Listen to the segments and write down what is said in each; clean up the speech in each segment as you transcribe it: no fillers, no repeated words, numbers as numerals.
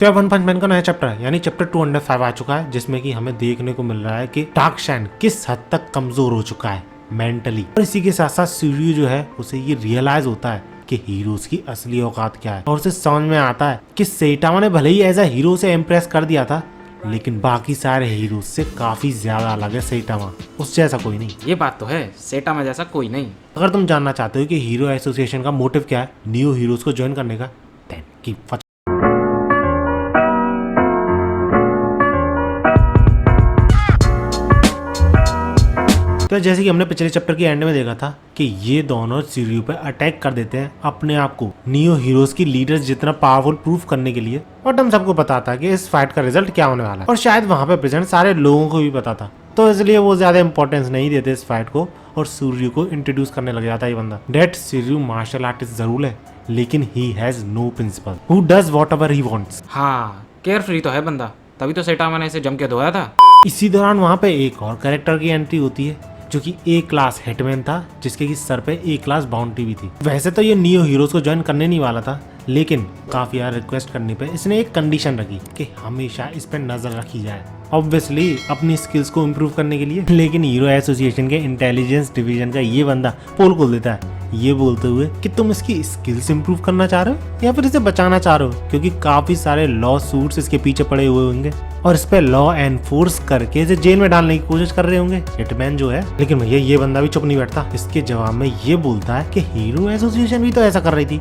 तो अब वन पंच मैन का नया चैप्टर यानी चैप्टर 205 आ चुका है, जिसमें कि हमें देखने को मिल रहा है कि डार्क शाइन किस हद तक कमजोर हो चुका है मेंटली। और इसी के साथ साथ सूर्य जो है उसे ये रियलाइज होता है कि हीरोज की असली औकात क्या है, और उसे समझ में आता है कि सेटामा ने भले ही एज अ हीरो से इम्प्रेस कर दिया था, लेकिन बाकी सारे हीरोज से काफी ज्यादा अलग है सेटामा। उस जैसा कोई नहीं। ये बात तो है, सेटामा जैसा कोई नहीं। अगर तुम जानना चाहते हो कि हीरो एसोसिएशन का मोटिव क्या है न्यू हीरोज को ज्वाइन करने का, देन कीप वाचिंग। तो जैसे कि हमने पिछले चैप्टर के एंड में देखा था कि ये दोनों सीरियो पे अटैक कर देते हैं अपने आप को न्यू हीरोज की लीडर्स जितना पावरफुल प्रूफ करने के लिए। और हम सबको पता था कि इस फाइट का रिजल्ट क्या होने वाला है, और शायद वहां पे प्रेजेंट सारे लोगों को भी पता था, तो इसलिए वो ज्यादा इंपॉर्टेंस नहीं देते इस फाइट को और सूर्य को इंट्रोड्यूस करने लग जाता है ये बंदा। डेट सूर्य मार्शल आर्टिस्ट जरूर है, लेकिन he has no principle who does whatever he wants. हाँ, केयर फ्री तो है बंदा, तभी तो सेटामा ने इसे जम के धोया था। इसी दौरान वहां पे एक और कैरेक्टर की एंट्री होती है जो कि ए क्लास हिटमैन था, जिसके की सर पे ए क्लास बाउंड्री भी थी। वैसे तो ये न्यू हीरोज को ज्वाइन करने नहीं वाला था, लेकिन काफी यार रिक्वेस्ट करने पे इसने एक कंडीशन रखी कि हमेशा इस पे नजर रखी जाए, ऑब्वियसली अपनी स्किल्स को इम्प्रूव करने के लिए। लेकिन हीरो एसोसिएशन के इंटेलिजेंस डिवीजन का ये बंदा पोल खोल देता है ये बोलते हुए कि तुम इसकी स्किल्स इंप्रूव करना चाह रहे हो या फिर इसे बचाना चाह रहे हो, क्योंकि काफी सारे लॉ सूट्स इसके पीछे पड़े हुए होंगे और इस पे लॉ एनफोर्स करके इसे जेल में डालने की कोशिश कर रहे होंगे हिटमैन जो है। लेकिन भैया ये बंदा भी चुप नहीं बैठता। इसके जवाब में ये बोलता है कि हीरो एसोसिएशन भी तो ऐसा कर रही थी,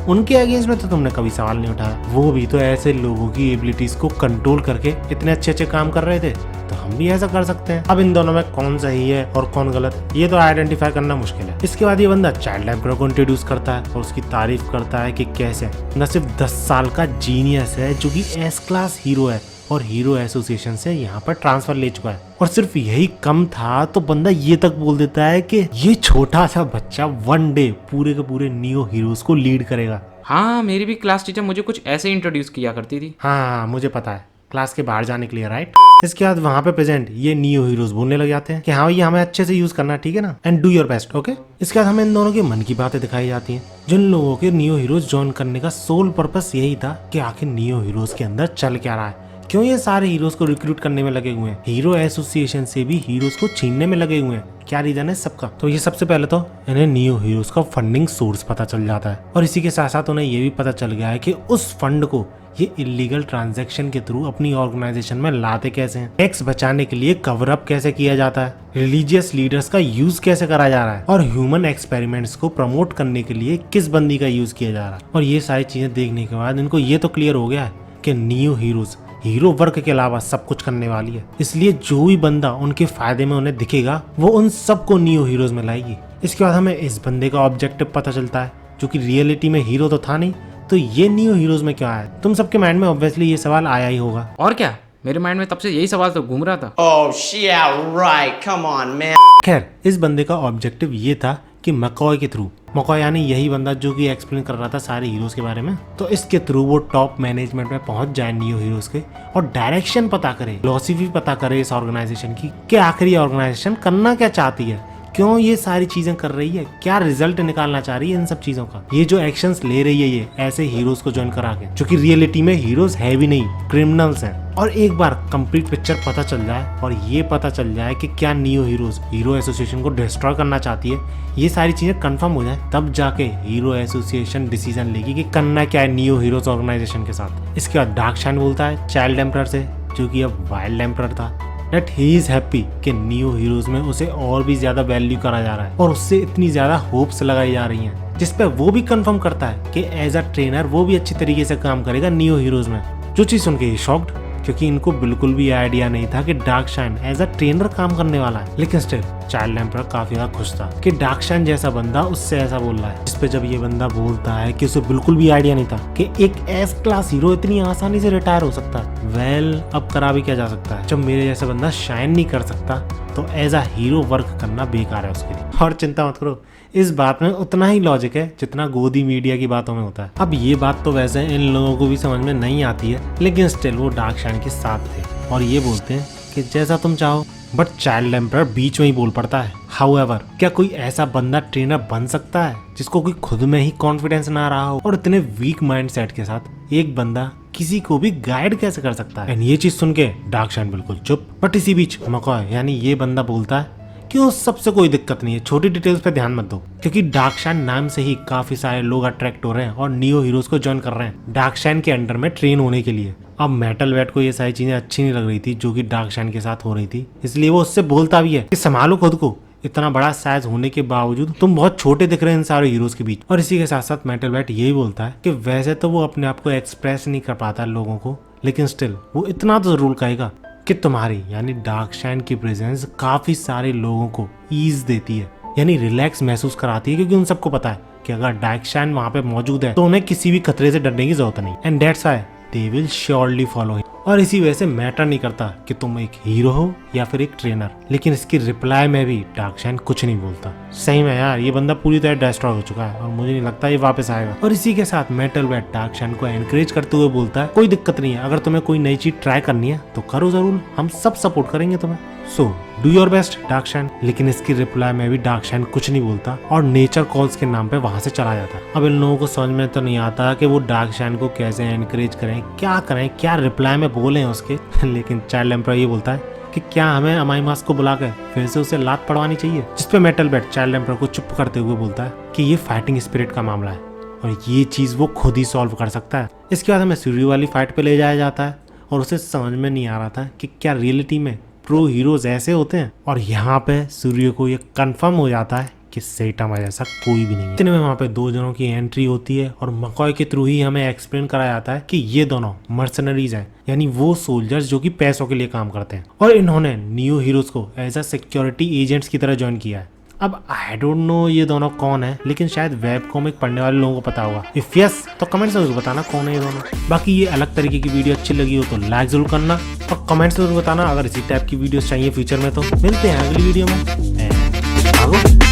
उनके अगेंस्ट में तो तुमने कभी सवाल नहीं उठाया, वो भी तो ऐसे लोगों की एबिलिटीज को कंट्रोल करके इतने अच्छे अच्छे काम कर रहे थे, तो हम भी ऐसा कर सकते हैं। अब इन दोनों में कौन सही है और कौन गलत, ये तो आइडेंटिफाई करना मुश्किल है। इसके बाद ये बंदा चाइल्ड एम्परर को इंट्रोड्यूस करता है और उसकी तारीफ करता है कि कैसे न सिर्फ 10 साल का जीनियस है जो कि एस क्लास हीरो है और हीरो एसोसिएशन से यहाँ पर ट्रांसफर ले चुका है। और सिर्फ यही कम था तो बंदा ये तक बोल देता है कि ये छोटा सा बच्चा वन डे पूरे के पूरे न्यू हीरोज को लीड करेगा। हाँ, मेरी भी क्लास टीचर मुझे कुछ ऐसे इंट्रोड्यूस किया करती थी। हाँ मुझे पता है, क्लास के बाहर जाने के लिए, राइट। इसके बाद वहाँ पे प्रेजेंट ये न्यू हीरोज बोलने लग जाते हैं कि हाँ ये हमें अच्छे से यूज करना है, ठीक है ना, and do your best, okay. इसके बाद हमें इन दोनों के मन की बातें दिखाई जाती हैं। जिन लोगों के न्यू हीरोज ज्वाइन करने का सोल पर्पस यही था कि आखिर न्यू हीरोज के अंदर चल क्या रहा है, क्यों ये सारे हीरोज को रिक्रूट करने में लगे हुए हैं, हीरो एसोसिएशन से भी हीरोज को छीनने में लगे हुए हैं, क्या रीजन है सबका। तो ये सबसे पहले तो इन्हें न्यू हीरोज का फंडिंग सोर्स पता चल जाता है, और इसी के साथ साथ उन्हें ये भी पता चल गया है कि उस फंड को ये इलीगल ट्रांजैक्शन के थ्रू अपनी ऑर्गेनाइजेशन में लाते कैसे हैं, टैक्स बचाने के लिए कवर अप कैसे किया जाता है, रिलीजियस लीडर्स का यूज कैसे करा जा रहा है, और ह्यूमन एक्सपेरिमेंट्स को प्रमोट करने के लिए किस बंदी का यूज किया जा रहा है। और ये सारी चीजें देखने के बाद इनको ये तो क्लियर हो गया है कि न्यू हीरोज हीरो वर्क के अलावा सब कुछ करने वाली है, इसलिए जो भी बंदा उनके फायदे में उन्हें दिखेगा वो उन सबको न्यू हीरोज में लाएगी। इसके बाद हमें इस बंदे का ऑब्जेक्टिव पता चलता है, जो कि रियलिटी में हीरो तो था नहीं, तो ये न्यू हीरोज में क्या है। तुम सबके माइंड में ऑब्वियसली ये सवाल आया ही होगा। और क्या, मेरे माइंड में तब से यही सवाल तो घूम रहा था। Oh shit, right, come on man। खैर इस बंदे का ऑब्जेक्टिव ये था कि मकॉय के थ्रू, मकॉय यानी यही बंदा जो कि एक्सप्लेन कर रहा था सारे हीरोज के बारे में, तो इसके थ्रू वो टॉप मैनेजमेंट में पहुंच जाए न्यू हीरोज के और डायरेक्शन पता करे, फिलॉसफी पता करे इस ऑर्गेनाइजेशन की कि आखिर ये ऑर्गेनाइजेशन करना क्या चाहती है, क्यों ये सारी चीजें कर रही है, क्या रिजल्ट निकालना चाह रही है इन सब चीजों का, ये जो एक्शंस ले रही है ये ऐसे हीरोज को ज्वाइन करा के जो कि रियलिटी में हीरोज है भी नहीं, क्रिमिनल्स हैं। और एक बार कंप्लीट पिक्चर पता चल जाए और ये पता चल जाए कि क्या न्यू हीरोज हीरो एसोसिएशन को डिस्ट्रॉय करना चाहती है, ये सारी चीजें कंफर्म हो जाए, तब जाके हीरो एसोसिएशन डिसीजन लेगी कि करना क्या है न्यू हीरोज ऑर्गेनाइजेशन के साथ। इसके बाद डार्क शाइन बोलता है चाइल्ड एम्परर से, जो कि अब वाइल्ड एम्परर था, दैट ही इज हैप्पी कि न्यू हीरोज में उसे और भी ज्यादा वैल्यू करा जा रहा है और उससे इतनी ज्यादा होप्स लगाई जा रही हैं, जिसपे वो भी कंफर्म करता है कि एज अ ट्रेनर वो भी अच्छी तरीके से काम करेगा न्यू हीरोज में। जो चीज सुन के शॉक्ड, क्योंकि इनको बिल्कुल भी आइडिया नहीं था कि dark shine as a trainer काम करने वाला है। लेकिन स्टिल चाइल्ड एम्परर काफी ज्यादा खुश था कि डार्क शाइन जैसा बंदा उससे ऐसा बोल रहा है, जिसपे जब ये बंदा बोलता है कि उसे बिल्कुल भी आइडिया नहीं था कि एक एस क्लास हीरो इतनी आसानी से रिटायर हो सकता है। वेल अब करा भी क्या जा सकता है, जब मेरे जैसा बंदा शाइन नहीं कर सकता तो एज अ हीरो वर्क करना बेकार है उसके लिए। और चिंता मत करो, इस बात में उतना ही लॉजिक है जितना गोदी मीडिया की बातों में होता है। अब ये बात तो वैसे इन लोगों को भी समझ में नहीं आती है, लेकिन स्टिल वो डार्क शाइन के साथ थे और ये बोलते हैं कि जैसा तुम चाहो। बट चाइल्ड एम्परर बीच में ही बोल पड़ता है, हाउएवर क्या कोई ऐसा बंदा ट्रेनर बन सकता है जिसको कोई खुद में ही कॉन्फिडेंस ना रहा हो और इतने वीक माइंड सेट के साथ एक बंदा किसी को भी गाइड कैसे कर सकता है। एंड ये चीज सुन के डार्कशाइन बिल्कुल चुप। बट इसी बीच मकॉय यानी ये बंदा बोलता है कि उस सबसे कोई दिक्कत नहीं है, छोटी डिटेल्स पे ध्यान मत दो, क्योंकि डार्कशाइन नाम से ही काफी सारे लोग अट्रैक्ट हो रहे हैं और नियो हीरोज को ज्वाइन कर रहे हैं डार्कशाइन के अंडर में ट्रेन होने के लिए। अब मेटल वेट को ये सारी चीजें अच्छी नहीं लग रही थी जो कि डार्कशाइन के साथ हो रही थी, इसलिए वो उससे बोलता भी है कि संभालो खुद को, इतना बड़ा साइज होने के बावजूद तुम बहुत छोटे दिख रहे हैं इन सारे हीरोज के बीच। और इसी के साथ साथ मेटल वेट यही बोलता है कि वैसे तो वो अपने आप को एक्सप्रेस नहीं कर पाता लोगों को, लेकिन स्टिल वो इतना तो जरूर कहेगा कि तुम्हारी यानी डार्कशाइन की प्रेजेंस काफी सारे लोगों को ईज देती है, यानी रिलैक्स महसूस कराती है, क्योंकि उन सबको पता है कि अगर डार्कशाइन वहां पे मौजूद है तो उन्हें किसी भी खतरे से डरने की जरूरत नहीं। And that's why they will surely follow him. और इसी वजह से मैटर नहीं करता कि तुम एक हीरो हो या फिर एक ट्रेनर, लेकिन इसकी रिप्लाई में भी डार्कशाइन कुछ नहीं बोलता। सही में यार ये बंदा पूरी तरह डिस्ट्रॉय हो चुका है और मुझे नहीं लगता ये वापस आएगा। और इसी के साथ मेटल वेट डार्कशाइन को एनकरेज करते हुए बोलता है कोई दिक्कत नहीं है, अगर तुम्हें कोई नई चीज ट्राई करनी है तो करो जरूर, हम सब सपोर्ट करेंगे तुम्हें, सो डू योर बेस्ट डार्कशाइन। लेकिन इसकी रिप्लाई में भी डार्कशाइन कुछ नहीं बोलता और नेचर कॉल्स के नाम पे वहां से चला जाता है। अब इन लोगों को समझ में तो नहीं आता कि वो डार्कशाइन को कैसे एनकरेज करें, क्या करें, क्या रिप्लाई में बोले उसके लेकिन चाइल्ड एम्परर ये बोलता है कि क्या हमें अमाइमास को बुलाकर फिर से उसे लात पड़वानी चाहिए, जिसपे मेटल वेट चाइल्ड एम्परर को चुप करते हुए बोलता है कि ये फाइटिंग स्पिरिट का मामला है और ये चीज वो खुद ही सॉल्व कर सकता है। इसके बाद हमें सूर्य वाली फाइट पे ले जाया जाता है और उसे समझ में नहीं आ रहा था कि क्या रियलिटी में प्रो हीरोज ऐसे होते हैं, और यहाँ पे सूर्य को ये कंफर्म हो जाता है कि सेटामा जैसा कोई भी नहीं है। इतने में वहाँ पे दो जनों की एंट्री होती है और मकॉय के थ्रू ही हमें एक्सप्लेन कराया जाता है कि ये दोनों मर्सनरीज हैं, यानी वो सोल्जर्स जो कि पैसों के लिए काम करते हैं और इन्होंने नियो हीरोज को एज अ सिक्योरिटी एजेंट्स की तरह ज्वाइन किया है। अब आई डोंट नो ये दोनों कौन है, लेकिन शायद वेब कॉमिक पढ़ने वाले लोगों को पता होगा। इफ यस तो कमेंट जरूर बताना कौन है ये दोनों। बाकी ये अलग तरीके की वीडियो अच्छी लगी हो तो लाइक जरूर करना और कमेंट जरूर बताना अगर इसी टाइप की वीडियोस चाहिए फ्यूचर में। तो मिलते हैं अगली वीडियो में।